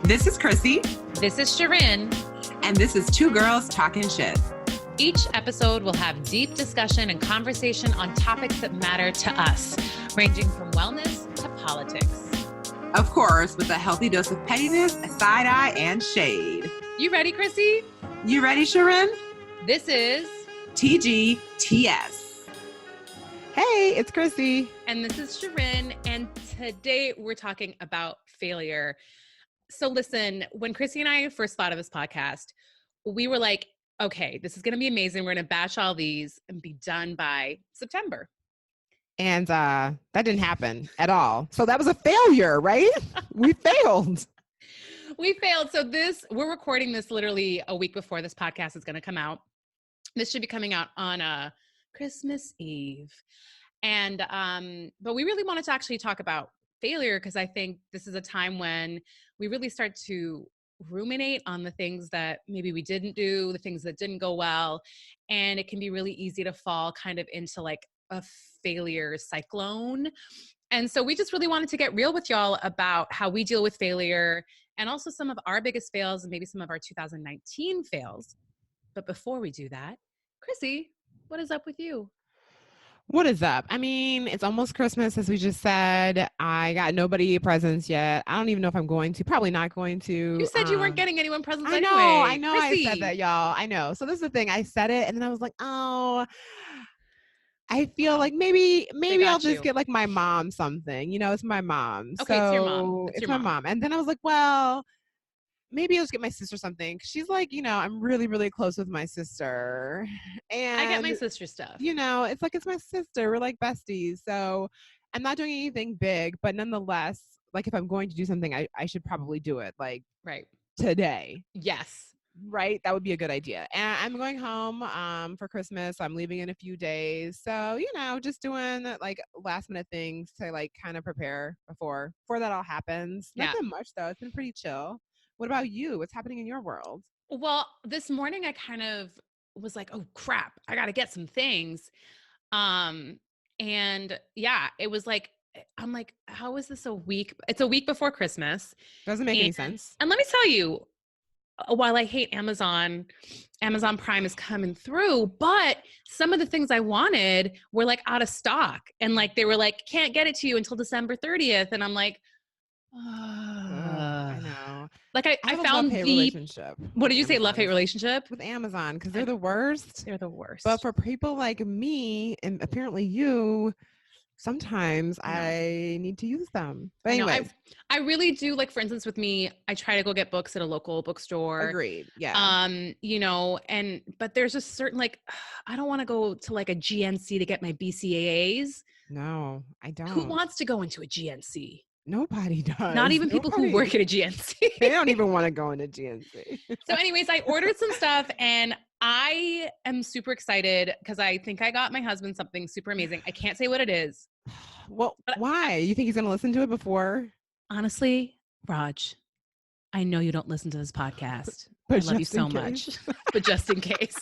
This is Chrissy. This is Shirin. And this is Two Girls Talking Shit. Each episode will have deep discussion and conversation on topics that matter to us, ranging from wellness to politics. Of course, with a healthy dose of pettiness, side-eye, and shade. You ready, Chrissy? You ready, Shirin? This is TGTS. Hey, it's Chrissy. And this is Shirin. And today we're talking about failure. So listen, when Chrissy and I first thought of this podcast, we were like, okay, this is going to be amazing. We're going to batch all these and be done by September. And that didn't happen at all. So that was a failure, right? We failed. We failed. So we're recording this literally a week before this podcast is going to come out. This should be coming out on Christmas Eve. And, but we really wanted to actually talk about failure because I think this is a time when we really start to ruminate on the things that maybe we didn't do, the things that didn't go well. And it can be really easy to fall kind of into like a failure cyclone. And so we just really wanted to get real with y'all about how we deal with failure and also some of our biggest fails and maybe some of our 2019 fails. But before we do that, Chrissy, what is up with you? What is up? I mean, it's almost Christmas, as we just said. I got nobody presents yet. I don't even know if I'm going to. Probably not going to. You said you weren't getting anyone presents anyway. I know. Chrissy. I said that, y'all. I know. So this is the thing. I said it, and then I was like, oh, I feel like maybe I'll just get like my mom something. You know, it's my mom. Okay, so it's your mom. It's my mom. And then I was like, well, maybe I'll just get my sister something. She's like, you know, I'm really, really close with my sister. And I get my sister stuff. You know, it's like, it's my sister. We're like besties. So I'm not doing anything big, but nonetheless, like if I'm going to do something, I should probably do it like today. Yes. Right? That would be a good idea. And I'm going home for Christmas. I'm leaving in a few days. So, you know, just doing like last minute things to like kind of prepare before that all happens. Yeah. Not that much though. It's been pretty chill. What about you? What's happening in your world? Well, this morning I kind of was like, oh crap, I got to get some things. And yeah, it was like, I'm like, how is this a week? It's a week before Christmas. Doesn't make any sense. And let me tell you, while I hate Amazon Prime is coming through, but some of the things I wanted were like out of stock. And like, they were like, can't get it to you until December 30th. And I'm like, I know. Like I found the relationship. What did you say? Love-hate relationship with Amazon because they're the worst. They're the worst. But for people like me and apparently you, sometimes I need to use them. But anyway, I really do. Like for instance, with me, I try to go get books at a local bookstore. Agreed. Yeah. You know, but there's a certain like, I don't want to go to like a GNC to get my BCAAs. No, I don't. Who wants to go into a GNC? Nobody does. Not even people who work at a GNC. They don't even want to go into GNC. So anyways, I ordered some stuff and I am super excited because I think I got my husband something super amazing. I can't say what it is. Well, why? You think he's going to listen to it before? Honestly, Raj, I know you don't listen to this podcast. But I love you so much. But just in case,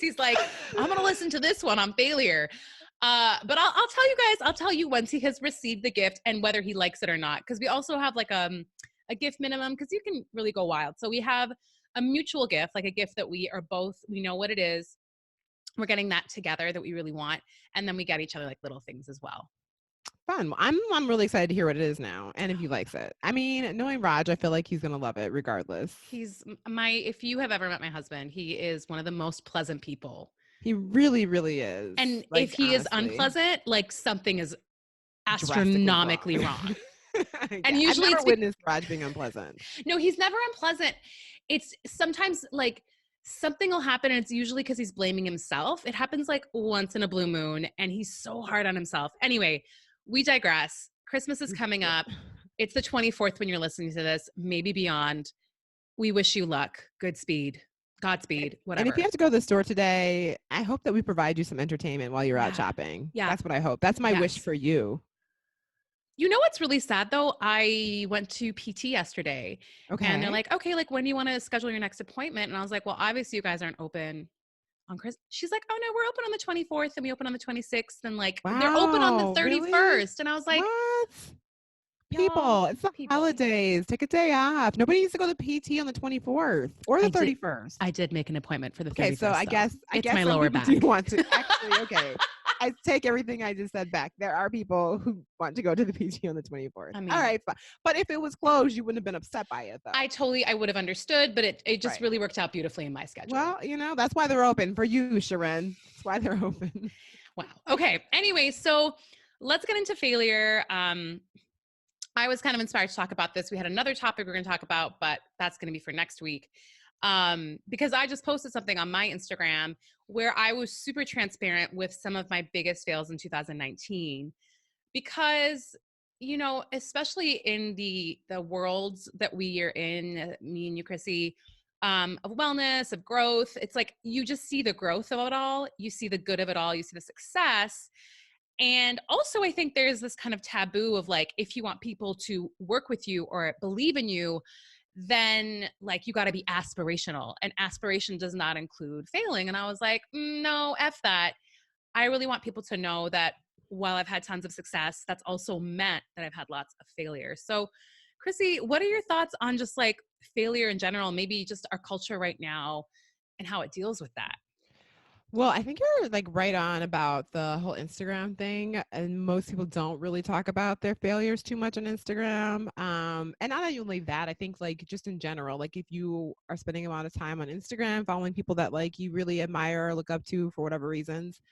he's like, I'm going to listen to this one on failure. But I'll tell you guys, I'll tell you once he has received the gift and whether he likes it or not. Cause we also have like a gift minimum cause you can really go wild. So we have a mutual gift, like a gift that we know what it is. We're getting that together that we really want. And then we get each other like little things as well. Fun. I'm really excited to hear what it is now. And if he likes it. I mean, knowing Raj, I feel like he's going to love it regardless. If you have ever met my husband, he is one of the most pleasant people. He really, really is. And like, if he is unpleasant, like something is astronomically wrong. And usually I've never witnessed Raj being unpleasant. No, he's never unpleasant. It's sometimes like something will happen and it's usually because he's blaming himself. It happens like once in a blue moon and he's so hard on himself. Anyway, we digress. Christmas is coming up. It's the 24th when you're listening to this, maybe beyond. We wish you luck, Godspeed, whatever. And if you have to go to the store today, I hope that we provide you some entertainment while you're out shopping. Yeah. That's what I hope. That's my wish for you. You know what's really sad though? I went to PT yesterday. Okay. And they're like, okay, like when do you want to schedule your next appointment? And I was like, well, obviously you guys aren't open on Christmas. She's like, oh no, we're open on the 24th and we open on the 26th. And like, they're open on the 31st. Really? And I was like, what? People, it's the people. holidays. Take a day off. Nobody needs to go to PT on the 24th or the 31st. I did make an appointment for the 31st. Okay, so I guess my some lower people back. do want to actually. Okay, I take everything I just said back. There are people who want to go to the PT on the 24th. I mean, all right, fine. But if it was closed, you wouldn't have been upset by it, though. I would have understood, but it just Right. really worked out beautifully in my schedule. Well, that's why they're open for you, Shirin. That's why they're open. Wow. Okay. Anyway, so let's get into failure. I was kind of inspired to talk about this. We had another topic we're going to talk about, but that's going to be for next week. Because I just posted something on my Instagram where I was super transparent with some of my biggest fails in 2019. Because, especially in the worlds that we are in, me and you, Chrissy, of wellness, of growth, it's like you just see the growth of it all. You see the good of it all. You see the success. And also, I think there's this kind of taboo of like, if you want people to work with you or believe in you, then like you got to be aspirational, and aspiration does not include failing. And I was like, no, F that. I really want people to know that while I've had tons of success, that's also meant that I've had lots of failures. So, Chrissy, what are your thoughts on just like failure in general, maybe just our culture right now and how it deals with that? Well, I think you're like right on about the whole Instagram thing. And most people don't really talk about their failures too much on Instagram. And not only that, I think like just in general, like if you are spending a lot of time on Instagram, following people that like you really admire or look up to for whatever reasons,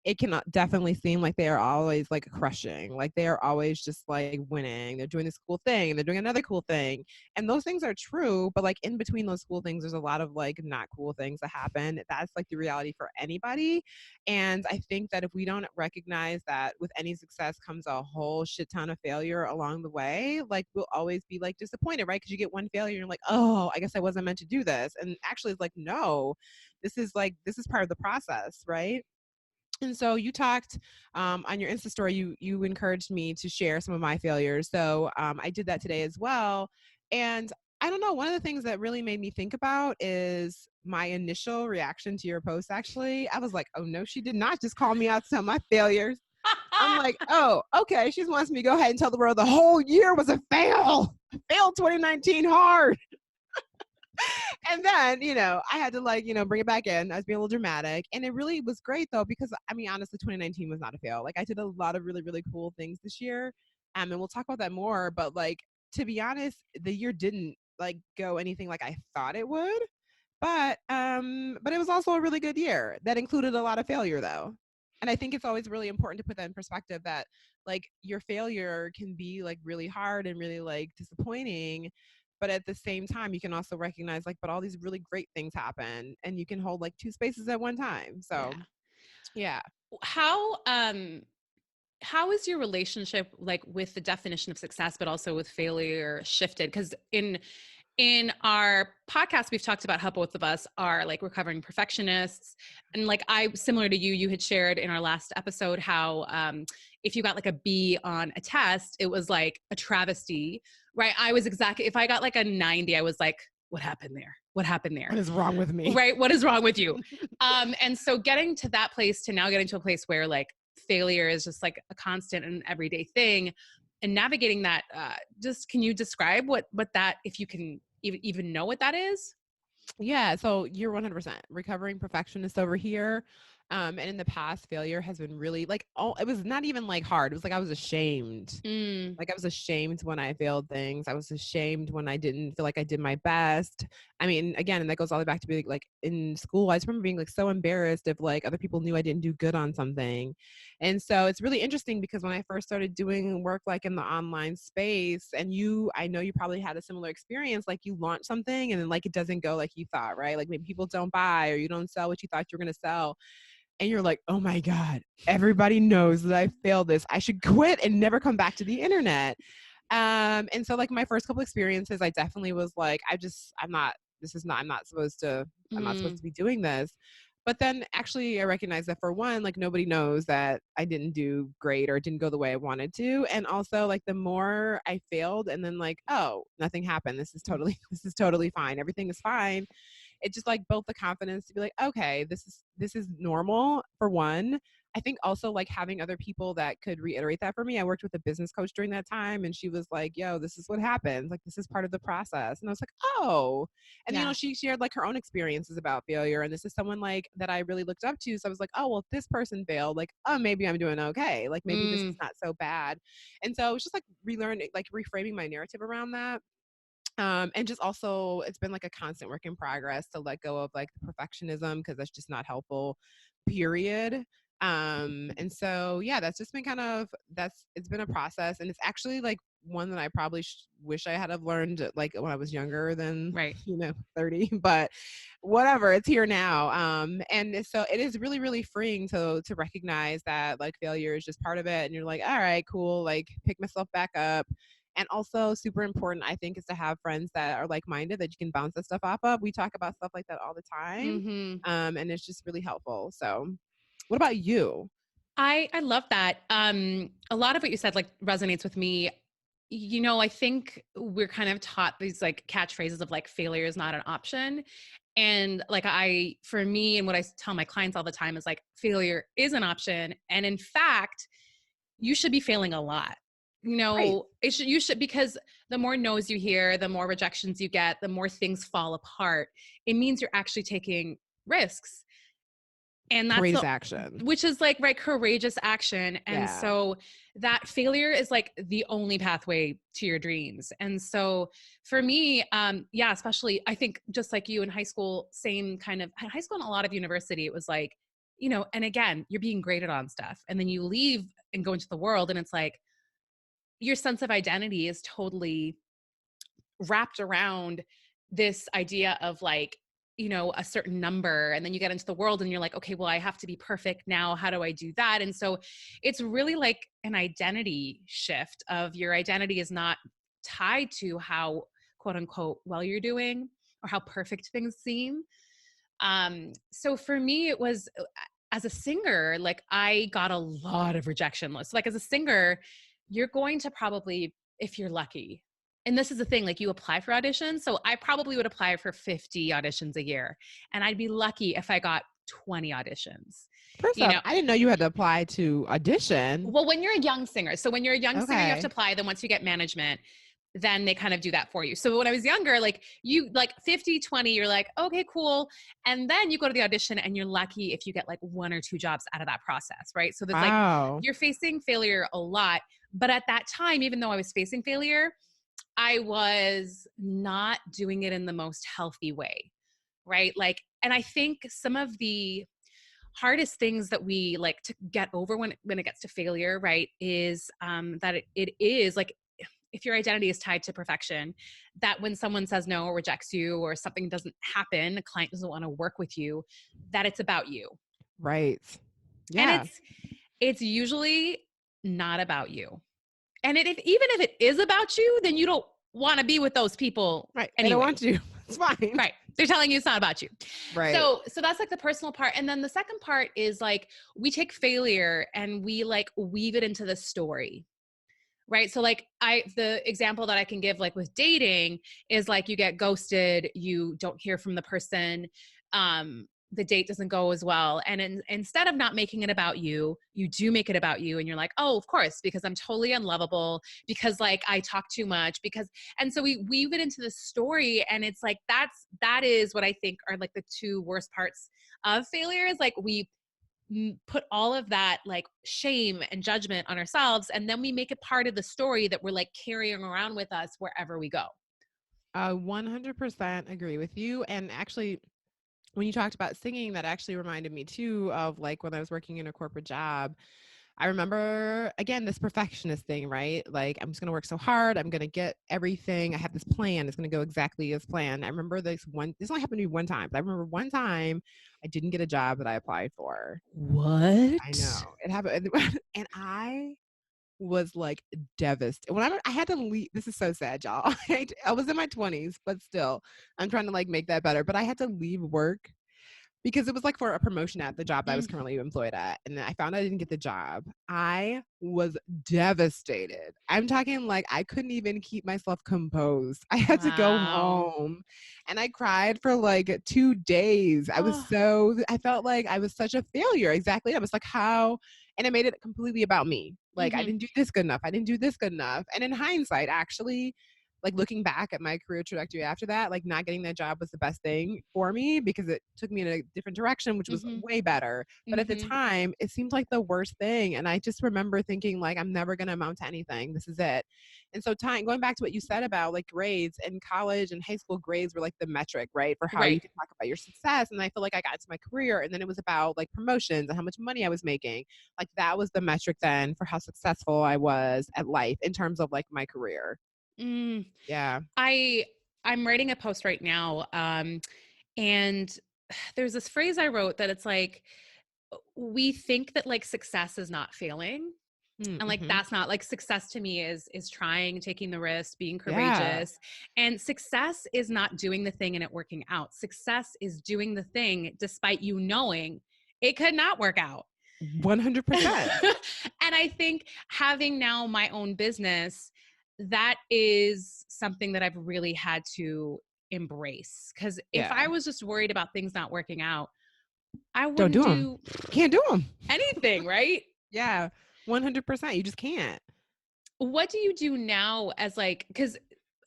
it can definitely seem like they are always like crushing, like they are always just like winning. They're doing this cool thing and they're doing another cool thing. And those things are true, but like in between those cool things, there's a lot of like not cool things that happen. That's like the reality for anybody. And I think that if we don't recognize that with any success comes a whole shit ton of failure along the way, like we'll always be like disappointed, right? Because you get one failure and you're like, oh, I guess I wasn't meant to do this. And actually it's like, no, this is part of the process, right? And so you talked on your Insta story, you encouraged me to share some of my failures. So I did that today as well. And I don't know, one of the things that really made me think about is my initial reaction to your post, actually. I was like, oh no, she did not just call me out to tell my failures. I'm like, oh, okay. She just wants me to go ahead and tell the world the whole year was a fail. I failed 2019 hard. And then, I had to bring it back in. I was being a little dramatic. And it really was great though, because I mean, honestly, 2019 was not a fail. Like I did a lot of really, really cool things this year. And we'll talk about that more. But like, to be honest, the year didn't like go anything like I thought it would. But it was also a really good year that included a lot of failure though. And I think it's always really important to put that in perspective that like your failure can be like really hard and really like disappointing. But at the same time, you can also recognize like, but all these really great things happen and you can hold like two spaces at one time. So yeah. How is your relationship like with the definition of success, but also with failure shifted? Because in our podcast, we've talked about how both of us are like recovering perfectionists. And like similar to you had shared in our last episode how if you got like a B on a test, it was like a travesty, right? If I got like a 90, I was like, what happened there? What happened there? What is wrong with me? Right? What is wrong with you? And so getting to that place to now getting to a place where like failure is just like a constant and everyday thing, and navigating that, just can you describe what that, if you can even know what that is? Yeah, so you're 100% recovering perfectionist over here. And in the past, failure has been really like, it was not even like hard. It was like I was ashamed. Like I was ashamed when I failed things. I was ashamed when I didn't feel like I did my best. I mean, again, and that goes all the way back to being like in school. I just remember being like so embarrassed if like other people knew I didn't do good on something. And so it's really interesting because when I first started doing work like in the online space, and I know you probably had a similar experience, like you launch something and then like it doesn't go like you thought, right? Like maybe people don't buy or you don't sell what you thought you were going to sell. And you're like, oh my God, everybody knows that I failed this. I should quit and never come back to the internet. And so like my first couple experiences, I definitely was like, I'm not supposed to be doing this. But then actually I recognized that for one, like nobody knows that I didn't do great or it didn't go the way I wanted to. And also like the more I failed and then like, oh, nothing happened. This is totally fine. Everything is fine. It just like built the confidence to be like, okay, this is normal for one. I think also like having other people that could reiterate that for me. I worked with a business coach during that time, and she was like, yo, this is what happens. Like, this is part of the process. And I was like, oh. And, you know, she shared like her own experiences about failure. And this is someone like that I really looked up to. So I was like, oh, well, if this person failed, like, oh, maybe I'm doing okay. Like, maybe this is not so bad. And so it's just like relearning, like reframing my narrative around that. And just also, it's been like a constant work in progress to let go of like the perfectionism, because that's just not helpful, period. And so, yeah, that's just been it's been a process, and it's actually like one that I probably wish I had have learned like when I was younger than, you know, 30, but whatever, it's here now. And so it is really, really freeing to recognize that like failure is just part of it. And you're like, all right, cool. Like, pick myself back up. And also super important, I think, is to have friends that are like-minded that you can bounce that stuff off of. We talk about stuff like that all the time. And it's just really helpful. So what about you? I love that. A lot of what you said like resonates with me. You know, I think we're kind of taught these like catchphrases of like failure is not an option. And like for me, and what I tell my clients all the time is like failure is an option. And in fact, you should be failing a lot. You know, you should, because the more no's you hear, the more rejections you get, the more things fall apart. It means you're actually taking risks. And that's courageous action, which is like, right, courageous action. And so that failure is like the only pathway to your dreams. And so for me, especially I think just like you in high school, same kind of high school and a lot of university, it was like, you know, and again, you're being graded on stuff and then you leave and go into the world and it's like, your sense of identity is totally wrapped around this idea of like, you know, a certain number. And then you get into the world and you're like, okay, well, I have to be perfect now. How do I do that? And so it's really like an identity shift of your identity is not tied to how quote unquote well you're doing or how perfect things seem. So for me, it was as a singer, like I got a lot of rejection lists. Like as a singer, you're going to probably, if you're lucky, and this is the thing, like you apply for auditions. So I probably would apply for 50 auditions a year. And I'd be lucky if I got 20 auditions. First off, I didn't know you had to apply to audition. Well, when you're a young singer. So when you're a young singer, you have to apply. Then once you get management, then they kind of do that for you. So when I was younger, like you like 50, 20, you're like, okay, cool. And then you go to the audition and you're lucky if you get like 1 or 2 jobs out of that process, right? So there's like, you're facing failure a lot. But at that time, even though I was facing failure, I was not doing it in the most healthy way, right? Like, and I think some of the hardest things that we like to get over when it gets to failure, right, is that it is like, if your identity is tied to perfection, that when someone says no or rejects you or something doesn't happen, a client doesn't want to work with you, that it's about you. Right. Yeah. And it's usually not about you. And even if it is about you, then you don't want to be with those people. Right. Anyway. They don't want you. It's fine. Right. They're telling you it's not about you. Right. So that's like the personal part. And then the second part is like, we take failure and we like weave it into the story. Right. So like the example that I can give like with dating is like you get ghosted, you don't hear from the person. The date doesn't go as well. And instead of not making it about you, you do make it about you. And you're like, oh, of course, because I'm totally unlovable, because like I talk too much, and so we weave it into the story. And it's like, that is what I think are like the 2 worst parts of failure is like we put all of that like shame and judgment on ourselves. And then we make it part of the story that we're like carrying around with us wherever we go. 100% agree with you. And actually, when you talked about singing, that actually reminded me too of like when I was working in a corporate job. I remember, again, this perfectionist thing, right? Like, I'm just going to work so hard. I'm going to get everything. I have this plan. It's going to go exactly as planned. I remember this only happened to me one time, but I remember one time I didn't get a job that I applied for. What? I know. It happened. And I was like devastated. I had to leave. This is so sad, y'all. I was in my 20s, but still, I'm trying to like make that better. But I had to leave work because it was like for a promotion at the job that I was currently employed at. And I found I didn't get the job. I was devastated. I'm talking like I couldn't even keep myself composed. I had to go Wow. home and I cried for like 2 days. I felt like I was such a failure. Exactly. I was like, how? And it made it completely about me. Like, I Mhm. didn't do this good enough. I didn't do this good enough. And in hindsight, actually, like looking back at my career trajectory after that, like not getting that job was the best thing for me because it took me in a different direction, which was Mhm. way better. But at the Mhm. time, it seemed like the worst thing. And I just remember thinking like, I'm never going to amount to anything. This is it. And so going back to what you said about like grades in college and high school, grades were like the metric, right? For how you Right. can talk about your success. And I feel like I got to my career and then it was about like promotions and how much money I was making. Like that was the metric then for how successful I was at life in terms of like my career. Mm. Yeah. I'm writing a post right now, and there's this phrase I wrote that it's like we think that like success is not failing, and like Mm-hmm. that's not like success to me is trying, taking the risk, being Yeah. courageous. And success is not doing the thing and it working out. Success is doing the thing despite you knowing it could not work out. 100%. And I think having now my own business, that is something that I've really had to embrace. Because if Yeah. I was just worried about things not working out, I Don't wouldn't do them. do Can't do them. anything, right? Yeah. 100%. You just can't. What do you do now as like, because,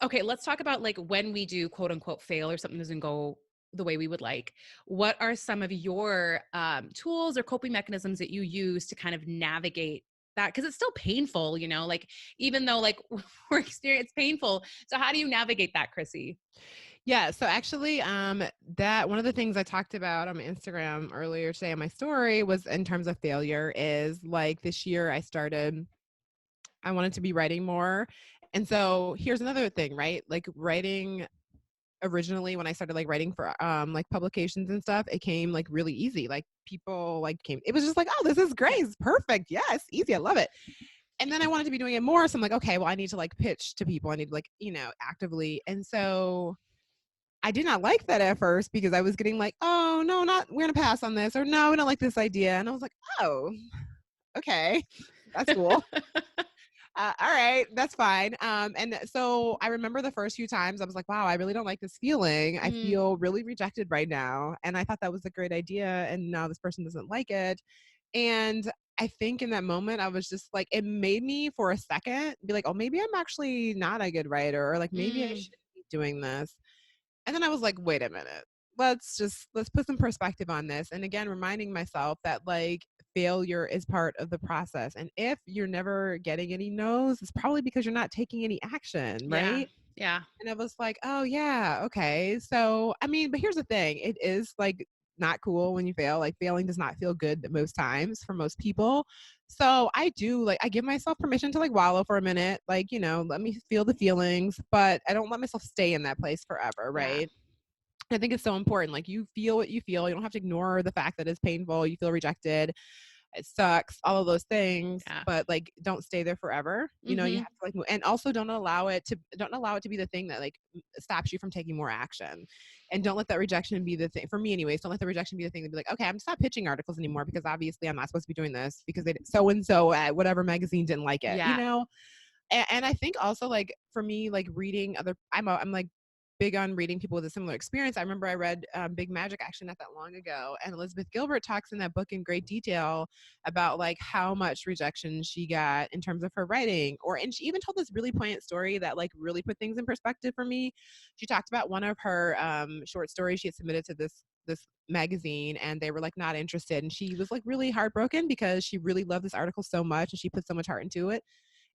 okay, let's talk about like when we do quote unquote fail or something doesn't go the way we would like. What are some of your tools or coping mechanisms that you use to kind of navigate that? Because it's still painful, you know, like even though like we're experiencing painful. So how do you navigate that, Chrissy? Yeah. So actually, that one of the things I talked about on my Instagram earlier today on my story was in terms of failure is like this year I wanted to be writing more. And so here's another thing, right? Like writing originally when I started like writing for like publications and stuff, it came like really easy. Like people like came, it was just like, oh, this is great. It's perfect. Yes, easy. I love it. And then I wanted to be doing it more. So I'm like, okay, well, I need to like pitch to people. I need to like, actively. And so I did not like that at first because I was getting like, oh, no, we're going to pass on this, or no, we don't like this idea. And I was like, oh, okay, that's cool. All right, that's fine. And so I remember the first few times I was like, wow, I really don't like this feeling. I Mm, feel really rejected right now. And I thought that was a great idea. And now this person doesn't like it. And I think in that moment, I was just like, it made me for a second be like, oh, maybe I'm actually not a good writer, or like maybe I mm, shouldn't be doing this. And then I was like, wait a minute. Let's put some perspective on this. And again, reminding myself that like failure is part of the process. And if you're never getting any no's, it's probably because you're not taking any action, yeah. right? Yeah. And I was like, oh yeah, okay. So I mean, but here's the thing. It is like not cool when you fail. Like failing does not feel good most times for most people. So I give myself permission to like wallow for a minute, like, let me feel the feelings, but I don't let myself stay in that place forever, Yeah. right? I think it's so important. Like you feel what you feel. You don't have to ignore the fact that it's painful. You feel rejected. It sucks, all of those things, Yeah. but like don't stay there forever. You Mm-hmm. have to like move, and also don't allow it to be the thing that like stops you from taking more action. And don't let that rejection be the thing for me anyways. Don't let the rejection be the thing to be like, okay, I'm just not pitching articles anymore because obviously I'm not supposed to be doing this because they so and so at whatever magazine didn't like it, Yeah. and I think also like for me, like reading I'm like big on reading people with a similar experience. I remember I read Big Magic actually not that long ago, and Elizabeth Gilbert talks in that book in great detail about like how much rejection she got in terms of her writing, and she even told this really poignant story that like really put things in perspective for me. She talked about one of her short stories she had submitted to this magazine, and they were like not interested, and she was like really heartbroken because she really loved this article so much and she put so much heart into it.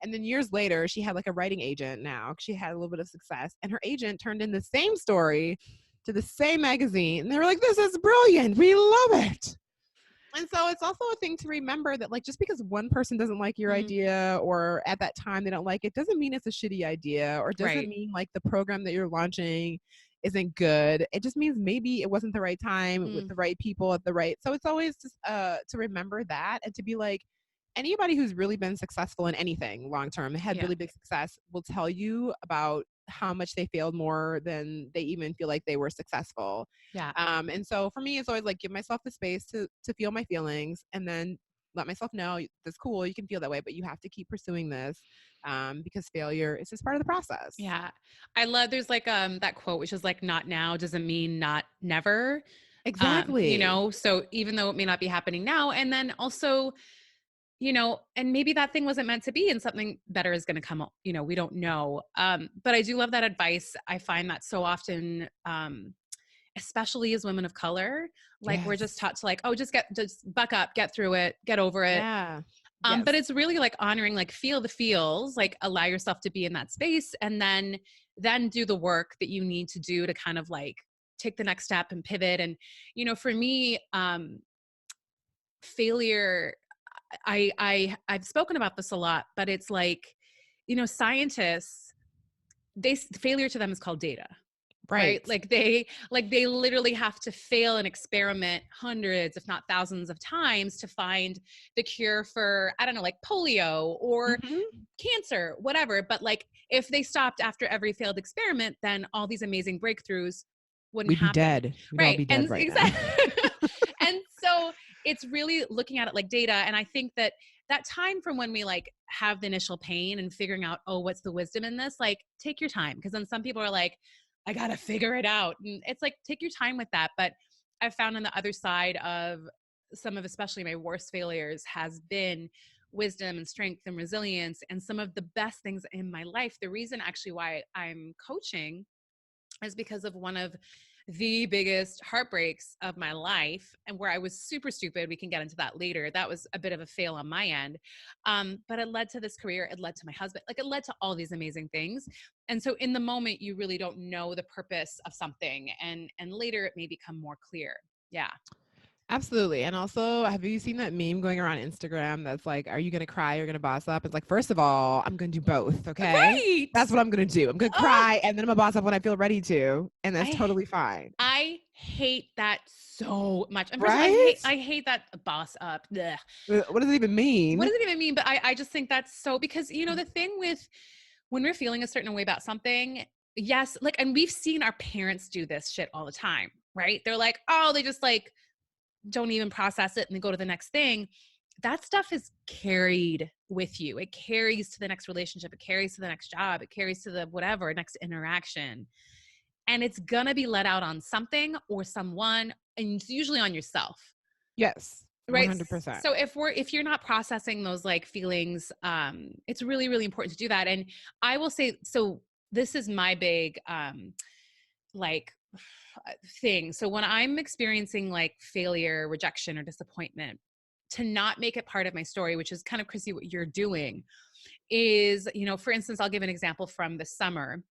And then years later, she had like a writing agent now. She had a little bit of success. And her agent turned in the same story to the same magazine. And they were like, this is brilliant. We love it. And so it's also a thing to remember that like just because one person doesn't like your Mm, idea or at that time they don't like it doesn't mean it's a shitty idea or doesn't right. mean like the program that you're launching isn't good. It just means maybe it wasn't the right time with Mm, the right people at the right. So it's always just to remember that and to be like anybody who's really been successful in anything long term, had yeah. really big success will tell you about how much they failed more than they even feel like they were successful. Yeah. And so for me, it's always like give myself the space to feel my feelings, and then let myself know that's cool. You can feel that way, but you have to keep pursuing this, because failure is just part of the process. Yeah. I love, there's like that quote, which is like, not now doesn't mean not never. Exactly. So even though it may not be happening now, and then also, and maybe that thing wasn't meant to be and something better is going to come up, we don't know. But I do love that advice. I find that so often, especially as women of color, like we're just Yes. taught to like, oh, just buck up, get through it, get over it. Yeah. But Yes. it's really like honoring, like feel the feels, like allow yourself to be in that space, and then do the work that you need to do to kind of like take the next step and pivot. And, for me, failure, I've spoken about this a lot, but it's like, scientists, failure to them is called data. Right. Right. They literally have to fail and experiment hundreds, if not thousands of times to find the cure for, I don't know, like polio or Mhm. cancer, whatever. But like, if they stopped after every failed experiment, then all these amazing breakthroughs wouldn't We'd be happen. dead. We'd all Right. be dead And right now. exactly. And so it's really looking at it like data. And I think that time from when we like have the initial pain and figuring out, oh, what's the wisdom in this? Like, take your time. Because then some people are like, I got to figure it out. And it's like, take your time with that. But I've found on the other side of some of, especially my worst failures, has been wisdom and strength and resilience. And some of the best things in my life, the reason actually why I'm coaching is because of one of the biggest heartbreaks of my life, and where I was super stupid. We can get into that later. That was a bit of a fail on my end. But it led to this career. It led to my husband. Like, it led to all these amazing things. And so in the moment, you really don't know the purpose of something. And later it may become more clear. Yeah. Absolutely. And also, have you seen that meme going around Instagram that's like, are you going to cry or going to boss up? It's like, first of all, I'm going to do both. Okay. Right. That's what I'm going to do. I'm going to cry and then I'm going to boss up when I feel ready to. And that's totally fine. I hate that so much. And first of all, Right? I hate that boss up. Ugh. What does it even mean? What does it even mean? But I just think that's so, because, the thing with when we're feeling a certain way about something, yes, like, and we've seen our parents do this shit all the time, right? They're like, oh, they just like don't even process it and they go to the next thing. That stuff is carried with you. It carries to the next relationship. It carries to the next job. It carries to the whatever, next interaction. And it's going to be let out on something or someone, and it's usually on yourself. Yes. Right. 100%. So if you're not processing those like feelings, it's really, really important to do that. And I will say, so this is my big, like thing. So when I'm experiencing like failure, rejection, or disappointment, to not make it part of my story, which is kind of, Chrissy, what you're doing is, for instance, I'll give an example from the summer.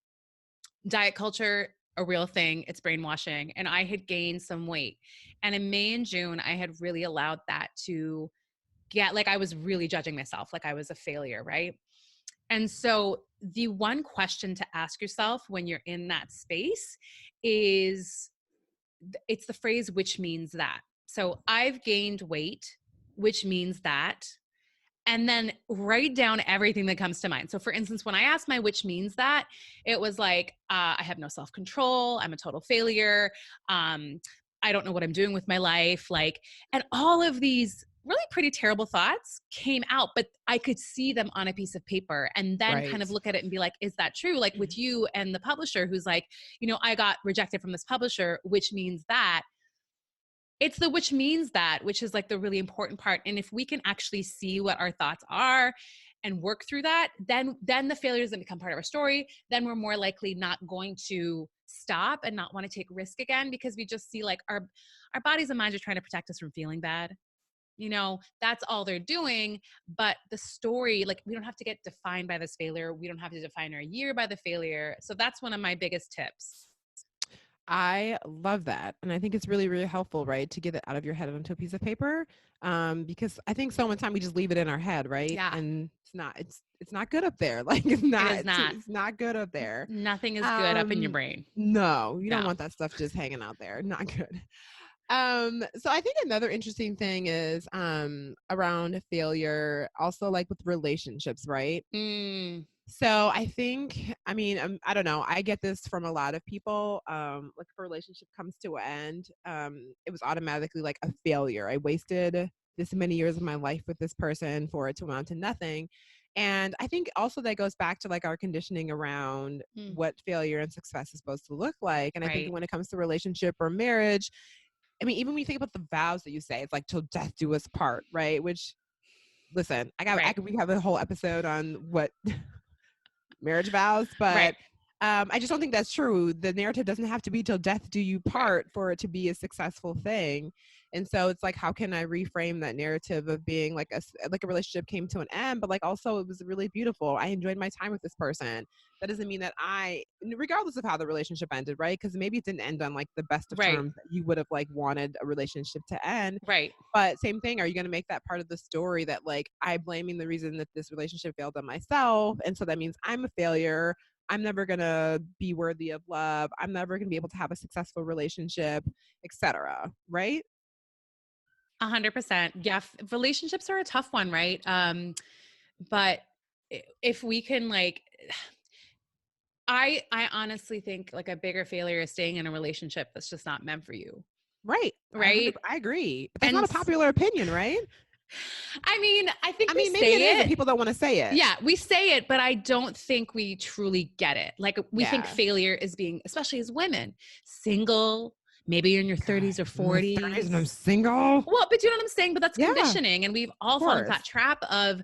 Diet culture, a real thing. It's brainwashing. And I had gained some weight. And in May and June, I had really allowed that to get, like, I was really judging myself, like I was a failure, right? And so the one question to ask yourself when you're in that space is, it's the phrase, which means that. So I've gained weight, which means that. And then write down everything that comes to mind. So for instance, when I asked my which means that, it was like, I have no self-control. I'm a total failure. I don't know what I'm doing with my life. Like, and all of these really pretty terrible thoughts came out, but I could see them on a piece of paper and then kind of look at it and be like, is that true? Like with you and the publisher who's like, I got rejected from this publisher, which means that. It's the which means that, which is like the really important part. And if we can actually see what our thoughts are and work through that, then the failures that become part of our story, then we're more likely not going to stop and not want to take risk again, because we just see like our bodies and minds are trying to protect us from feeling bad. That's all they're doing. But the story, like, we don't have to get defined by this failure. We don't have to define our year by the failure. So that's one of my biggest tips. I love that. And I think it's really, really helpful, right? To get it out of your head onto a piece of paper. Because I think so much time we just leave it in our head, right? Yeah. And it's not good up there. Like it's not good up there. Nothing is good up in your brain. No, you don't want that stuff just hanging out there. Not good. So I think another interesting thing is around failure, also like with relationships, right? So I think, I mean, I don't know. I get this from a lot of people. Like if a relationship comes to an end, it was automatically like a failure. I wasted this many years of my life with this person for it to amount to nothing. And I think also that goes back to like our conditioning around Mm, what failure and success is supposed to look like. And I think right. when it comes to relationship or marriage, I mean, even when you think about the vows that you say, it's like till death do us part, right? Which, listen, Right. we have a whole episode on what marriage vows, Right. but I just don't think that's true. The narrative doesn't have to be till death do you Right. part for it to be a successful thing. And so it's like, how can I reframe that narrative of being like a relationship came to an end, but like also it was really beautiful. I enjoyed my time with this person. That doesn't mean that regardless of how the relationship ended, right? Because maybe it didn't end on like the best of Right. terms that you would have like wanted a relationship to end. Right. But same thing, are you going to make that part of the story that like I'm blaming the reason that this relationship failed on myself, and so that means I'm a failure, I'm never going to be worthy of love, I'm never going to be able to have a successful relationship, etc., right? 100%. Yeah. Relationships are a tough one, right? But if we can like, I honestly think like a bigger failure is staying in a relationship that's just not meant for you. Right. Right. I agree. But that's And not a popular opinion, right? I mean, I think I we mean, maybe it is say and it. people don't want to say it. Yeah, we say it, but I don't think we truly get it. Like we think Yeah. failure is being, especially as women, single, maybe you're in your God, 30s or I'm in my 30s and I'm 40s. single. Well, but you know what I'm saying? But that's Yeah, conditioning. And we've of all fallen into course. that trap of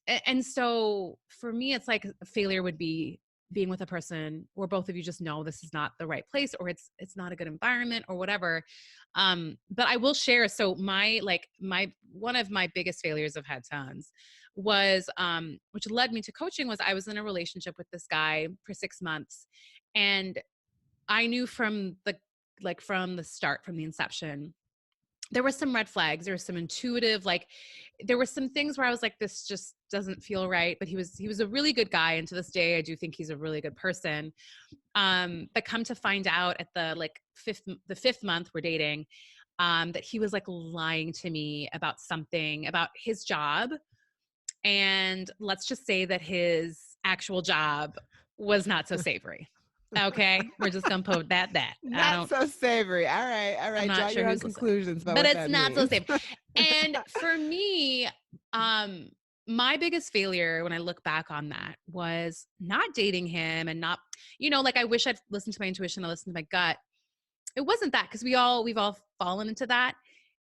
and so for me, it's like failure would be being with a person where both of you just know this is not the right place, or it's not a good environment or whatever. But I will share. So my one of my biggest failures, I've had tons, was which led me to coaching, was I was in a relationship with this guy for 6 months, and I knew from the start, from the inception, there were some red flags. There was some intuitive, like there were some things where I was like, this just doesn't feel right. But he was a really good guy. And to this day, I do think he's a really good person. But come to find out at the fifth month we're dating, that he was like lying to me about something about his job. And let's just say that his actual job was not so savory. Okay. We're just gonna put that. I Not don't so savory. All I'm right. Draw not sure your own who's listening, conclusions about but what it's that not so means. safe. And for me, um, my biggest failure when I look back on that was not dating him and not, like I wish I'd listened to my intuition, I listened to my gut. It wasn't that, because we've all fallen into that.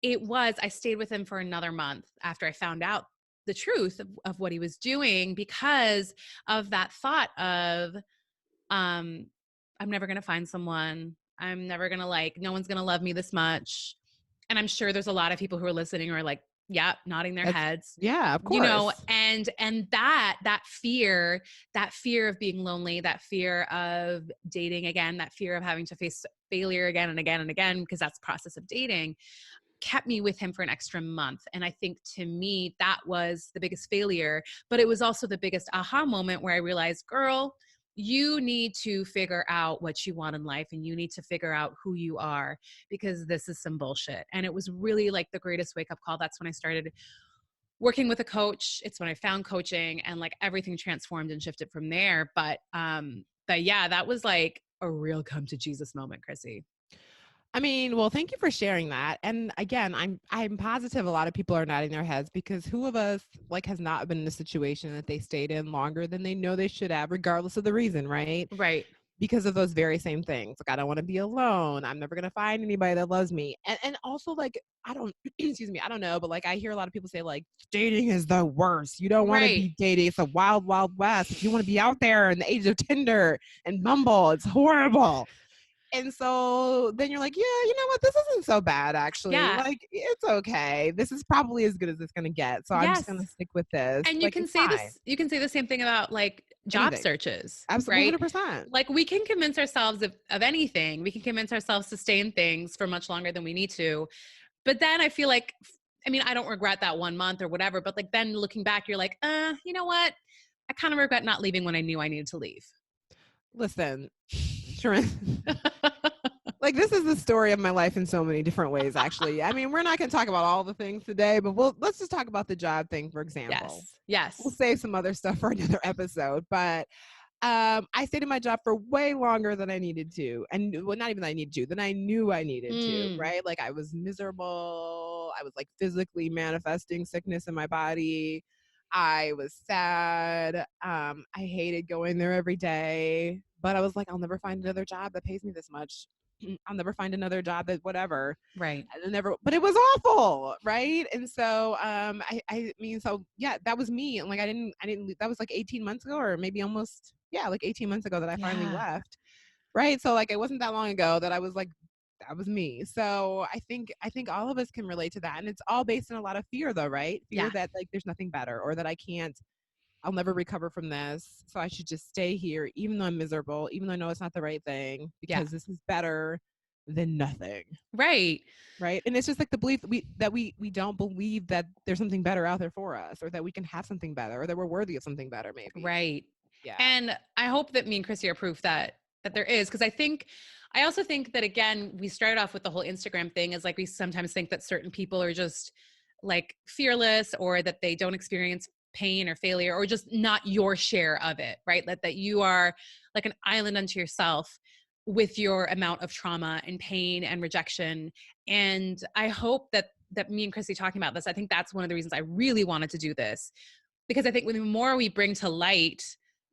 It was, I stayed with him for another month after I found out the truth of what he was doing, because of that thought of, um, I'm never gonna find someone. I'm never gonna no one's gonna love me this much. And I'm sure there's a lot of people who are listening who are like, yeah, nodding their That's heads, yeah, of course. and that fear of being lonely, that fear of dating again, that fear of having to face failure again and again and again, because that's the process of dating, kept me with him for an extra month. And I think to me, that was the biggest failure, but it was also the biggest aha moment where I realized, girl, you need to figure out what you want in life, and you need to figure out who you are, because this is some bullshit. And it was really like the greatest wake up call. That's when I started working with a coach. It's when I found coaching, and like everything transformed and shifted from there. But yeah, that was like a real come to Jesus moment, Chrissy. I mean, well, thank you for sharing that. And again, I'm positive a lot of people are nodding their heads, because who of us like has not been in a situation that they stayed in longer than they know they should have, regardless of the reason, right? Right. Because of those very same things. Like, I don't want to be alone. I'm never gonna find anybody that loves me. And also like, I don't excuse me, I don't know, but like I hear a lot of people say like dating is the worst. You don't want to Right. be dating. It's a wild, wild west. If you want to be out there in the age of Tinder and Bumble, it's horrible. And so then you're like, yeah, you know what? This isn't so bad, actually. Yeah. Like, it's okay. This is probably as good as it's going to get. So I'm just Yes. going to stick with this. And Like, it's fine. you can say the same thing about like job Anything. searches, Absolutely. right? 100%. Like we can convince ourselves of anything. We can convince ourselves to stay in things for much longer than we need to. But then I feel like, I mean, I don't regret that 1 month or whatever, but like then looking back, you're like, you know what? I kind of regret not leaving when I knew I needed to leave. Listen, Shirin, Like, this is the story of my life in so many different ways, actually. I mean, we're not going to talk about all the things today, but let's just talk about the job thing, for example. We'll Yes. save some other stuff for another episode. But I stayed in my job for way longer than I needed to. And well, not even that I needed to, than I knew I needed to, right? Like, I was miserable. I was like physically manifesting sickness in my body. I was sad. I hated going there every day. But I was like, I'll never find another job that pays me this much. I'll never find another job that whatever. Right. But it was awful, right? And so I mean, so yeah, that was me. And like I didn't that was like 18 months ago, or maybe almost, yeah, like 18 months ago that I finally left. Right. So like it wasn't that long ago that I was like, that was me. So I think all of us can relate to that. And it's all based on a lot of fear though, right? Fear that like there's nothing better, or that I'll never recover from this. So I should just stay here, even though I'm miserable, even though I know it's not the right thing, because this is better than nothing. Right. Right. And it's just like the belief that we don't believe that there's something better out there for us, or that we can have something better, or that we're worthy of something better, maybe. Right. Yeah. And I hope that me and Chrissy are proof that there is, because I also think that, again, we started off with the whole Instagram thing is like we sometimes think that certain people are just like fearless, or that they don't experience pain or failure, or just not your share of it, right? That you are like an island unto yourself with your amount of trauma and pain and rejection. And I hope that me and Chrissy talking about this, I think that's one of the reasons I really wanted to do this, because I think the more we bring to light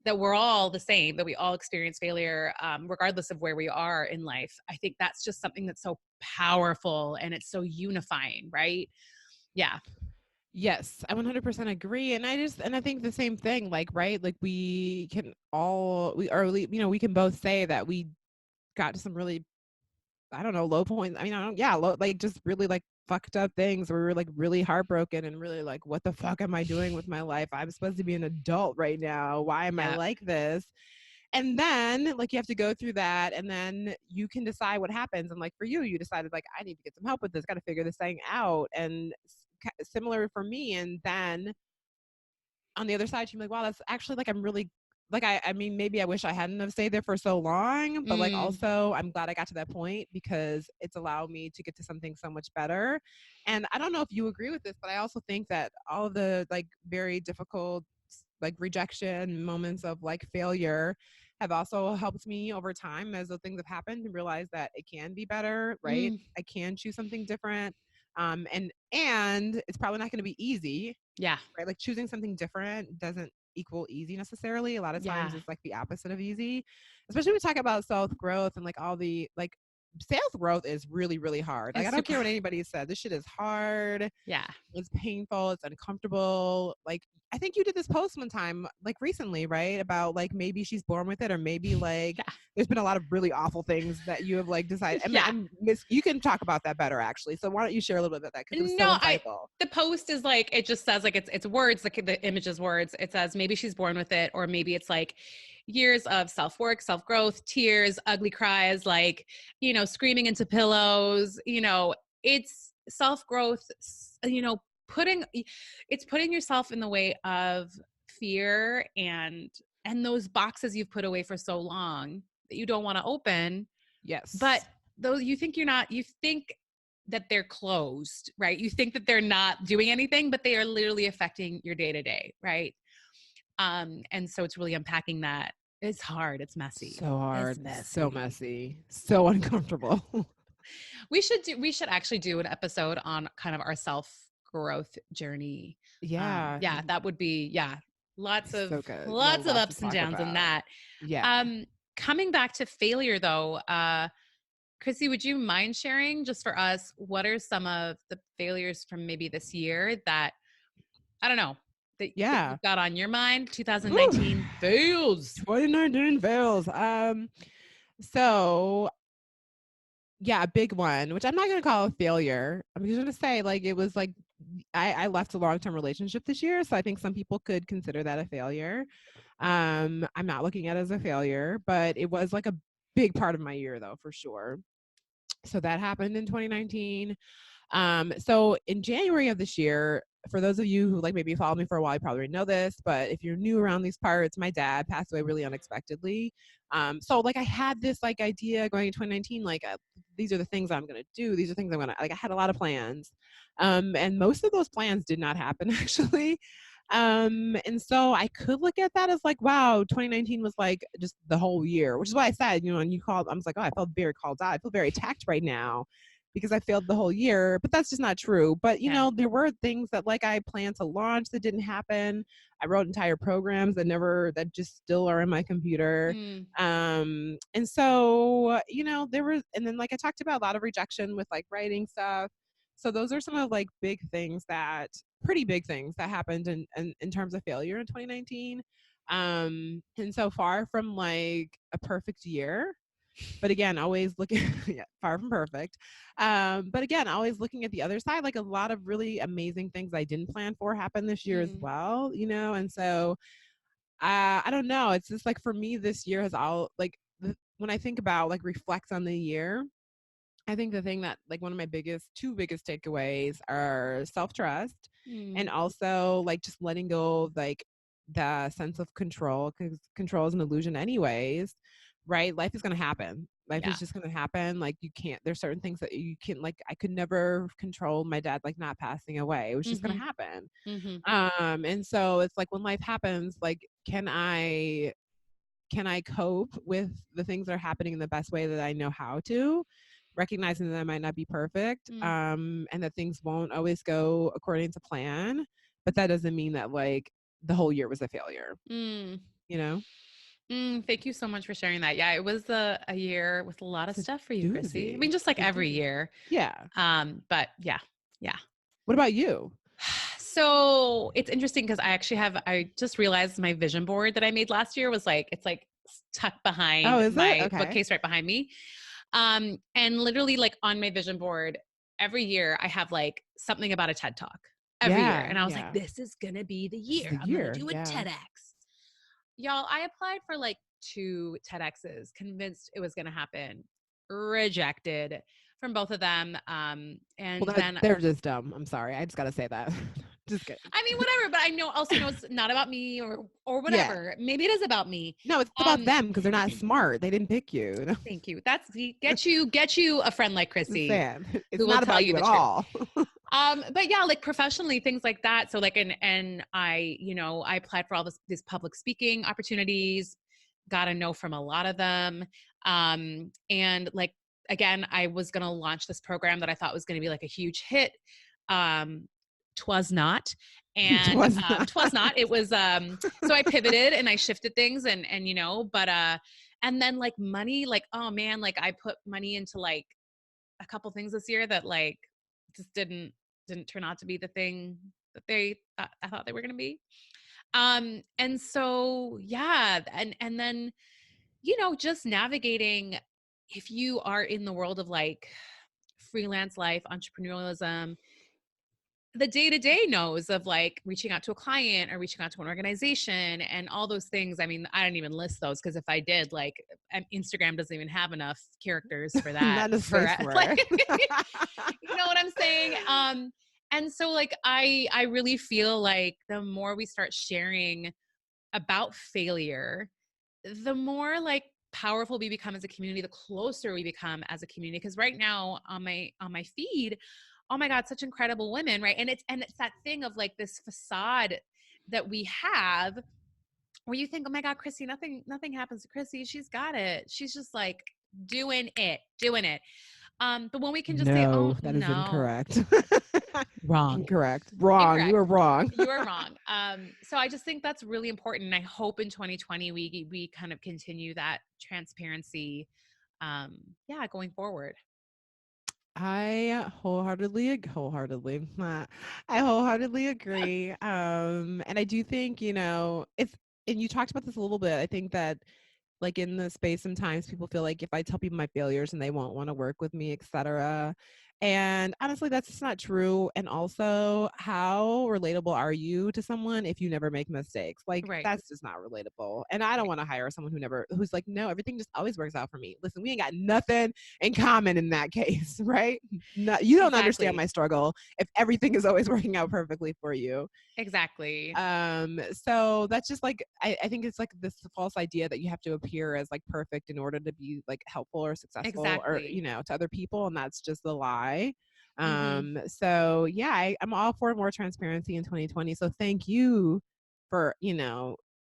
that we're all the same, that we all experience failure, regardless of where we are in life, I think that's just something that's so powerful and it's so unifying, right? Yeah. Yes, I 100% agree. And I think the same thing, like, right, like we can we can both say that we got to some really, I don't know, low points. I mean, like just really like fucked up things where we were like really heartbroken and really like, what the fuck am I doing with my life? I'm supposed to be an adult right now. Why am I like this? And then like you have to go through that, and then you can decide what happens. And like for you, you decided like, I need to get some help with this, got to figure this thing out. And similar for me. And then on the other side, she'd be like, wow, that's actually like, I'm really like, I mean, maybe I wish I hadn't have stayed there for so long, but like also I'm glad I got to that point, because it's allowed me to get to something so much better. And I don't know if you agree with this, but I also think that all of the like very difficult like rejection moments of like failure have also helped me over time as the things have happened, and realize that it can be better, right? I can choose something different. And it's probably not going to be easy, Yeah. right? Like choosing something different doesn't equal easy necessarily. A lot of times it's like the opposite of easy, especially when we talk about self growth and like all the like self growth is really, really hard. Like I don't care what anybody said. This shit is hard. Yeah. It's painful. It's uncomfortable. Like I think you did this post one time, like recently, right? About like maybe she's born with it, or maybe like there's been a lot of really awful things that you have like decided. I mean, you can talk about that better actually. So why don't you share a little bit about that, because it's so insightful. The post is like, it just says like it's words, like the image is words. It says maybe she's born with it, or maybe it's like years of self-work, self-growth, tears, ugly cries, like, screaming into pillows, it's self-growth, putting yourself in the way of fear and those boxes you've put away for so long that you don't want to open. Yes. But those you think that they're closed, right? You think that they're not doing anything, but they are literally affecting your day-to-day, right? And so it's really unpacking that. It's hard. It's messy. So hard. It's messy. So messy. So uncomfortable. We should actually do an episode on kind of our self-growth journey. Yeah. That would be, lots of lots of ups and downs in that. Yeah. Coming back to failure though, Chrissy, would you mind sharing just for us, what are some of the failures from maybe this year that, I don't know, that you've got on your mind? 2019 fails. 2019 fails. So yeah, a big one, which I'm not going to call a failure. I'm just going to say like, it was like, I left a long-term relationship this year. So I think some people could consider that a failure. I'm not looking at it as a failure, but it was like a big part of my year though, for sure. So that happened in 2019. So in January of this year, for those of you who like maybe follow me for a while, you probably already know this, but if you're new around these parts, my dad passed away really unexpectedly. So like I had this like idea going in 2019, like these are the things I'm going to do. These are things I'm going to, like I had a lot of plans. And most of those plans did not happen actually. And so I could look at that as like, wow, 2019 was like just the whole year, which is why I said, you know, when you called, I was like, oh, I felt very called out. I feel very attacked right now because I failed the whole year, but that's just not true. But you know, there were things that like I planned to launch that didn't happen. I wrote entire programs that just still are in my computer. And so, you know, and then like I talked about a lot of rejection with like writing stuff. So those are some of like pretty big things that happened in terms of failure in 2019. And so far from like a perfect year, but again, always looking yeah, far from perfect. But again, always looking at the other side, like a lot of really amazing things I didn't plan for happened this year as well, you know? And so I don't know. It's just like for me, this year has all like when I think about like reflect on the year, I think the thing that like one of my two biggest takeaways are self-trust and also like just letting go of like the sense of control, because control is an illusion anyways, right? Life is going to happen. Life is just going to happen. Like you can't, there's certain things that you can like, I could never control my dad like not passing away. It was just going to happen. And so it's like when life happens, like can I cope with the things that are happening in the best way that I know how to, recognizing that I might not be perfect, and that things won't always go according to plan, but that doesn't mean that like the whole year was a failure, you know? Thank you so much for sharing that. Yeah, it was a year with a lot of stuff for you, Chrissy. I mean, just like every year. Yeah. But yeah. What about you? So it's interesting because I just realized my vision board that I made last year was like, it's like tucked behind my bookcase right behind me. And literally like on my vision board, every year I have like something about a TED Talk every year. And I was like, this is going to be the year. I'm going to do a TEDx. Y'all, I applied for like 2 TEDx's, convinced it was going to happen, rejected from both of them. And then they're just dumb. I'm sorry. I just got to say that. Just kidding. I mean, whatever, but I also know it's not about me or whatever. Yeah. Maybe it is about me. No, it's about them because they're not smart. They didn't pick you. Thank you. Get you a friend like Chrissy. It's not about you at all. But yeah, like professionally, things like that. So like, and I, you know, I applied for all these public speaking opportunities, got a no from a lot of them. And like, again, I was going to launch this program that I thought was going to be like a huge hit. Twas not. And twas not. It was, so I pivoted and I shifted things and, you know, but, and then like money, like, oh man, like I put money into like a couple things this year that like just didn't turn out to be the thing that I thought they were going to be. And so, yeah. And then, you know, just navigating, if you are in the world of like freelance life, entrepreneurialism, the day-to-day knows of like reaching out to a client or reaching out to an organization and all those things. I mean, I didn't even list those because if I did, like Instagram doesn't even have enough characters for that. Like, you know what I'm saying? And so like, I really feel like the more we start sharing about failure, the more like powerful we become as a community, the closer we become as a community. Because right now on my feed, oh my God, such incredible women, right? And it's that thing of like this facade that we have where you think, oh my God, Chrissy, nothing happens to Chrissy. She's got it. She's just like doing it. But when we can just say, oh, that is incorrect. Wrong. Incorrect. Wrong. You are wrong. You are wrong. So I just think that's really important. And I hope in 2020, we kind of continue that transparency, going forward. I wholeheartedly agree. And I do think, you know, and you talked about this a little bit. I think that like in the space, sometimes people feel like if I tell people my failures and they won't want to work with me, etc. And honestly, that's just not true. And also, how relatable are you to someone if you never make mistakes? Like, Right. that's just not relatable. And I don't want to hire someone who's like, no, everything just always works out for me. Listen, we ain't got nothing in common in that case, right? No, you don't understand Exactly. my struggle if everything is always working out perfectly for you. Exactly. So that's just like I think it's like this false idea that you have to appear as like perfect in order to be like helpful or successful or Exactly. to other people, and that's just a lie. Mm-hmm. So yeah, I'm all for more transparency in 2020. So thank you for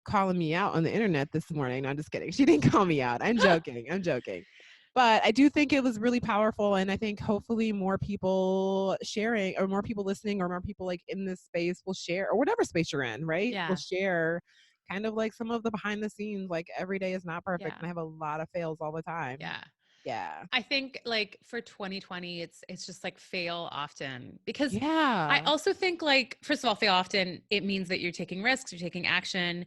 calling me out on the internet this morning. No, I'm just kidding. She didn't call me out. I'm joking. I'm joking. But I do think it was really powerful, and I think hopefully more people sharing or more people listening or more people like in this space will share, or whatever space you're in, right? Will Yeah. share kind of like some of the behind the scenes, like every day is not perfect Yeah. and I have a lot of fails all the time. Yeah. Yeah. I think like for 2020, it's just like fail often, because I Yeah. also think like, first of all, fail often, it means that you're taking risks, you're taking action.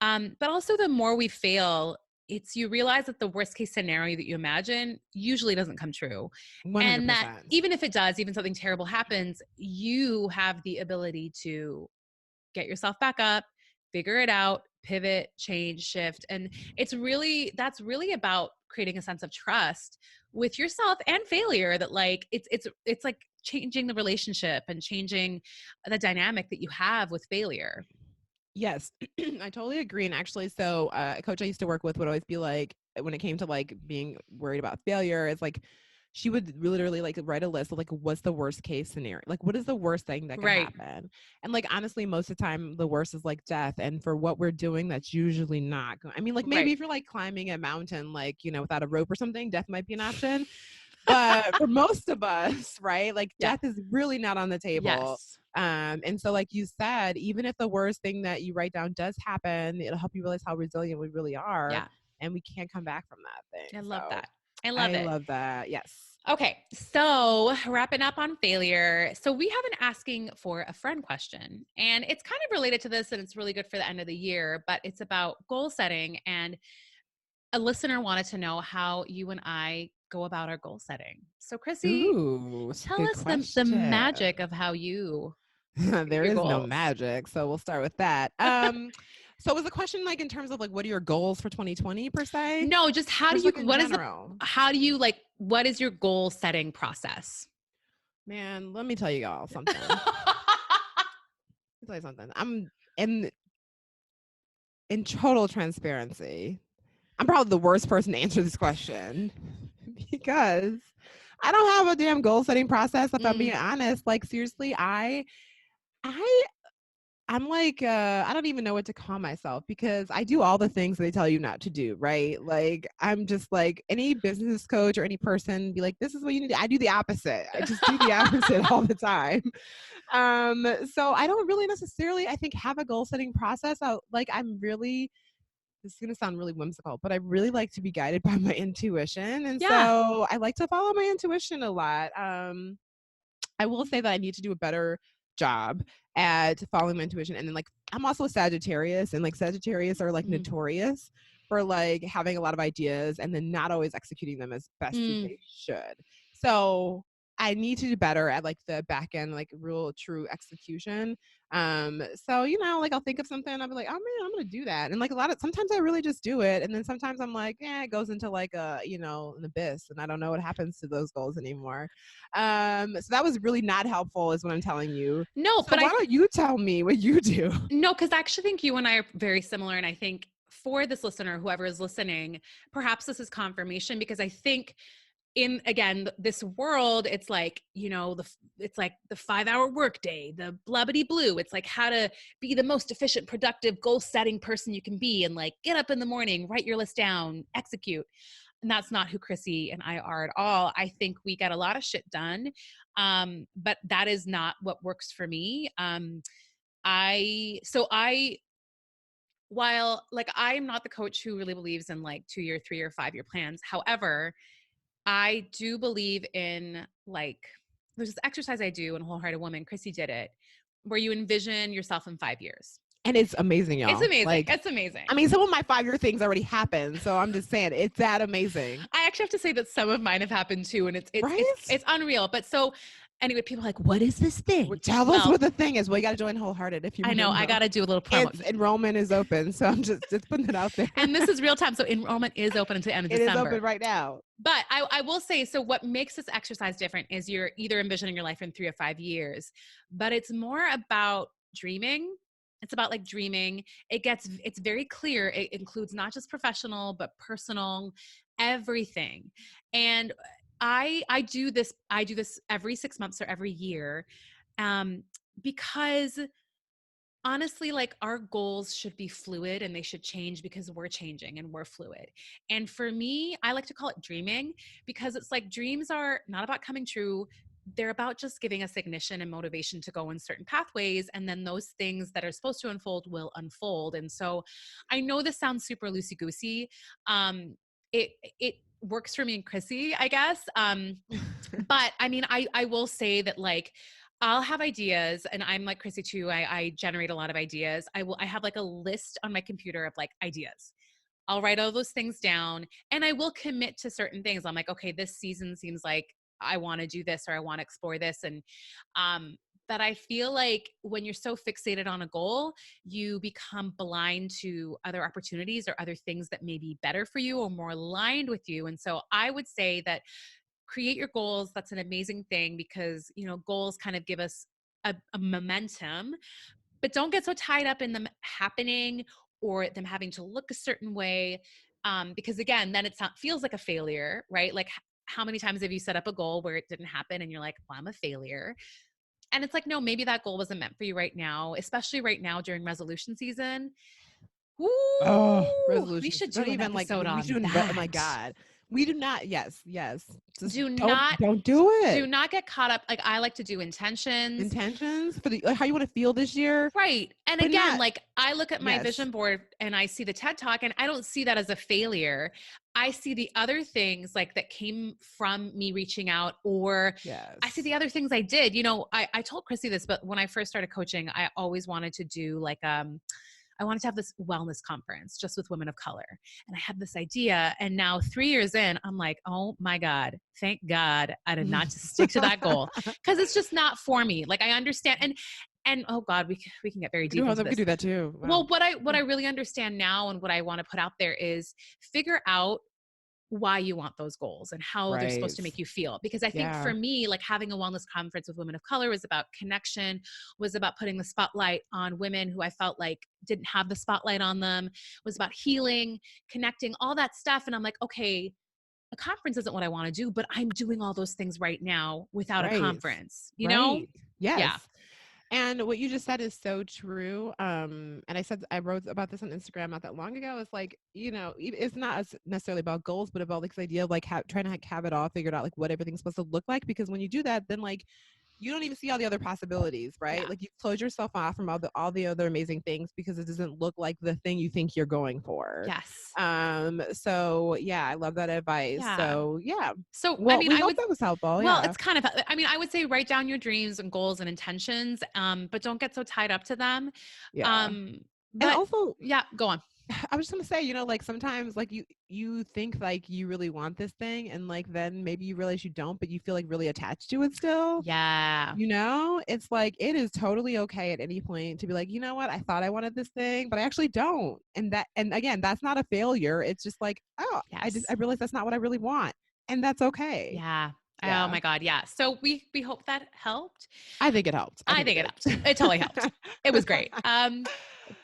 But also the more we fail, it's you realize that the worst case scenario that you imagine usually doesn't come true. And that 100%. even if it does, even something terrible happens, you have the ability to get yourself back up, figure it out, pivot, change, shift. And that's really about creating a sense of trust with yourself and failure, that like it's like changing the relationship and changing the dynamic that you have with failure. Yes, I totally agree. And actually, so a coach I used to work with would always be like, when it came to like being worried about failure, it's like she would literally like write a list of like, what's the worst case scenario? Like, what is the worst thing that could Right. happen? And like, honestly, most of the time, the worst is like death. And for what we're doing, that's usually not going. I mean, like maybe Right. if you're like climbing a mountain, like, without a rope or something, death might be an option. But for most of us, right, like Yeah. death is really not on the table. Yes. And so like you said, even if the worst thing that you write down does happen, it'll help you realize how resilient we really are, Yeah. and we can't come back from that thing. I love So that. I love I it. love that. Yes. Okay, so wrapping up on failure. So we have an asking for a friend question, and it's kind of related to this, and it's really good for the end of the year, but it's about goal setting. And a listener wanted to know how you and I go about our goal setting. So Chrissy, Ooh, tell good us the magic question. of how you create There your is no goals. magic, so we'll start with that. So was the question like in terms of like what are your goals for 2020 per se? No, just Or just like in general? how do you like, what is your goal setting process? Man, let me tell you all something. Let me tell you something. I'm in total transparency. I'm probably the worst person to answer this question because I don't have a damn goal setting process. If I'm being Mm, honest, like seriously, I I'm like, I don't even know what to call myself because I do all the things they tell you not to do, right? Like, I'm just like any business coach or any person be like, this is what you need to do. I do the opposite. I just do the opposite all the time. So I don't really necessarily, I think, have a goal setting process. I'm really, this is going to sound really whimsical, but I really like to be guided by my intuition. And yeah. so I like to follow my intuition a lot. I will say that I need to do a better job at following my intuition. And then like I'm also a Sagittarius, and like Sagittarius are like Mm, notorious for like having a lot of ideas and then not always executing them as best as mm. they should. So I need to do better at like the back end, like real true execution. So like I'll think of something, I'll be like, oh man, I'm gonna do that. And like sometimes I really just do it. And then sometimes I'm like, it goes into like an abyss and I don't know what happens to those goals anymore. So that was really not helpful, is what I'm telling you. No, So but why don't you tell me what you do? no, because I actually think you and I are very similar. And I think for this listener, whoever is listening, perhaps this is confirmation, because I think in, again, this world, it's like, it's like the 5-hour workday, the blubbity blue. It's like how to be the most efficient, productive, goal setting person you can be. And like, get up in the morning, write your list down, execute. And that's not who Chrissy and I are at all. I think we get a lot of shit done. But that is not what works for me. I while like I'm not the coach who really believes in like 2-year, 3-year, 5-year plans. However, I do believe in like, there's this exercise I do in Wholehearted Woman. Chrissy did it, where you envision yourself in 5 years. And it's amazing, y'all. It's amazing. Like, it's amazing. I mean, some of my 5-year things already happened, so I'm just saying it's that amazing. I actually have to say that some of mine have happened too, and it's Right? it's unreal. But so anyway, people are like, what is this thing? Tell us what the thing is. Well, you got to join Wholehearted if you. I know. I got to do a little promo. Enrollment is open, so I'm just putting it out there. And this is real time, so enrollment is open until the end of December. It is open right now. But I will say, so what makes this exercise different is you're either envisioning your life in 3 or 5 years, but it's more about dreaming. It's about like dreaming. It's very clear. It includes not just professional, but personal, everything. And I do this every 6 months or every year, because honestly, like our goals should be fluid and they should change because we're changing and we're fluid. And for me, I like to call it dreaming because it's like dreams are not about coming true. They're about just giving us ignition and motivation to go in certain pathways. And then those things that are supposed to unfold will unfold. And so I know this sounds super loosey-goosey. It works for me and Chrissy, I guess. But I mean, I will say that like, I'll have ideas, and I'm like Chrissy too. I generate a lot of ideas. I have like a list on my computer of like ideas. I'll write all those things down, and I will commit to certain things. I'm like, okay, this season seems like I want to do this or I want to explore this. And, but I feel like when you're so fixated on a goal, you become blind to other opportunities or other things that may be better for you or more aligned with you. And so I would say that create your goals. That's an amazing thing because, you know, goals kind of give us a momentum, but don't get so tied up in them happening or them having to look a certain way. Because again, then it feels like a failure, right? Like how many times have you set up a goal where it didn't happen and you're like, well, I'm a failure. And it's like, no, maybe that goal wasn't meant for you right now, especially right now during resolution season. Ooh, resolution. We should do an episode on that. Oh my God. We do not. Yes. Just don't do it. Do not get caught up. Like I like to do intentions for how you want to feel this year. Right. And but again, like I look at my vision board and I see the TED Talk and I don't see that as a failure. I see the other things like that came from me reaching out, or I see the other things I did. You know, I told Chrissy this, but when I first started coaching, I always wanted to do like, I wanted to have this wellness conference just with women of color. And I had this idea. And now 3 years in, I'm like, oh my God, thank God I did not just stick to that goal. Cause it's just not for me. Like I understand. And oh God, we can get very deep into this. We could do that too. Wow. Well, what I really understand now and what I want to put out there is figure out why you want those goals and how they're supposed to make you feel. Because I think for me, like having a wellness conference with women of color was about connection, was about putting the spotlight on women who I felt like didn't have the spotlight on them, was about healing, connecting, all that stuff. And I'm like, okay, a conference isn't what I want to do, but I'm doing all those things right now without a conference, you know? Yes. Yeah. And what you just said is so true. And I wrote about this on Instagram not that long ago. It's like, you know, it's not necessarily about goals, but about this idea of like trying to have it all figured out, like what everything's supposed to look like. Because when you do that, then like you don't even see all the other possibilities, right? Yeah. Like you close yourself off from all the other amazing things because it doesn't look like the thing you think you're going for. Yes. So yeah, I love that advice. Yeah. So yeah. So well, I mean, I hope that was helpful. Well, it's kind of, I mean, I would say write down your dreams and goals and intentions, but don't get so tied up to them. Yeah. But and also, yeah, go on. I was just gonna say, you know, like sometimes like you think like you really want this thing and like then maybe you realize you don't, but you feel like really attached to it still. Yeah. You know, it's like it is totally okay at any point to be like, you know what, I thought I wanted this thing, but I actually don't. And again, that's not a failure. It's just like, oh, yes. I realized that's not what I really want. And that's okay. Yeah. Oh my God. Yeah. So we hope that helped. I think it helped. I think it helped. It totally helped. It was great.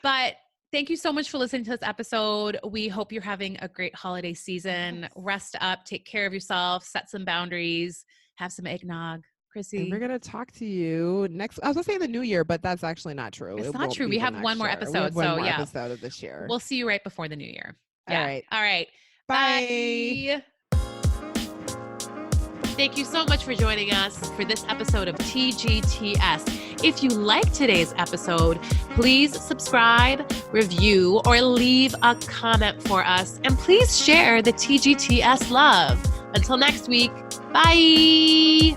But thank you so much for listening to this episode. We hope you're having a great holiday season. Yes. Rest up, take care of yourself, set some boundaries, have some eggnog. Chrissy. And we're going to talk to you next. I was going to say the new year, but that's actually not true. It's not true. We have one more episode. One more episode of this year. We'll see you right before the new year. Yeah. All right. Bye. Thank you so much for joining us for this episode of TGTS. If you like today's episode, please subscribe, review, or leave a comment for us. And please share the TGTS love. Until next week, bye.